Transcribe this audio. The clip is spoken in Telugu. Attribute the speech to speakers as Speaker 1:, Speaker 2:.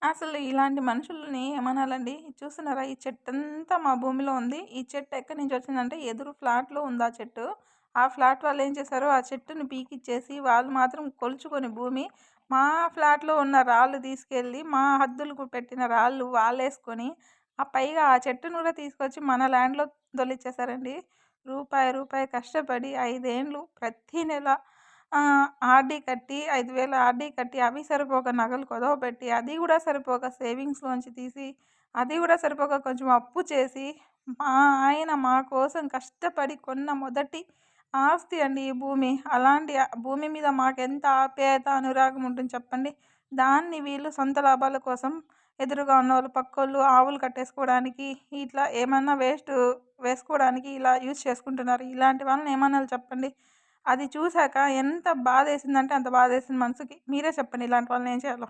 Speaker 1: అసలు ఇలాంటి మనుషుల్ని ఏమనాలండి? చూస్తున్నారా? ఈ చెట్టంతా మా భూమిలో ఉంది. ఈ చెట్టు ఎక్కడి నుంచొచ్చిందంటే ఎదురు ఫ్లాట్‌లో ఉంది ఆ చెట్టు. ఆ ఫ్లాట్ వాళ్ళేం చేశారు, ఆ చెట్టుని పీకిచ్చేసి వాళ్ళు మాత్రం కొలుచుకొని భూమి, మా ఫ్లాట్‌లో ఉన్న రాళ్ళు తీసుకెళ్ళి మా హద్దులకు పెట్టిన రాళ్ళు వాళ్ళేసుకొని, పైగా ఆ చెట్టుని కూడా తీసుకొచ్చి మన ల్యాండ్‌లో దొలిచేశారండి. రూపాయి కష్టపడి 5 ఏండ్లు ప్రతి నెల ఆర్‌డీ కట్టి 5,000 ఆర్‌డీ కట్టి అవి సరిపోక నగలు కుదవపెట్టి, అది గూడా సరిపోక సేవింగ్స్‌లోంచి తీసి, అది గూడా సరిపోక కొంచెం అప్పు చేసి, మా ఆయన మా కోసం కష్టపడి కొన్న మొదటి ఆస్తి అండి ఈ భూమి. అలాంటి భూమి మీద మాకెంత ఆప్యాయత, అనురాగం ఉంటుంది చెప్పండి. దాన్ని వీళ్ళు సొంత లాభాల కోసం ఎదురుగా ఉన్నోళ్ళు, పక్కోళ్ళు ఆవులు కట్టేసుకోవడానికి, ఇట్లా ఏమన్నా వేసుకోవడానికి ఇలా యూజ్ చేసుకుంటున్నారు. ఇలాంటి వాళ్ళని ఏమనాలి చెప్పండి? అది చూసాక ఎంత బాధేసిందంటే అంత బాధేసింది మనసుకి. మీరే చెప్పండి ఇలాంటి వాళ్ళని ఏం చేయాలో?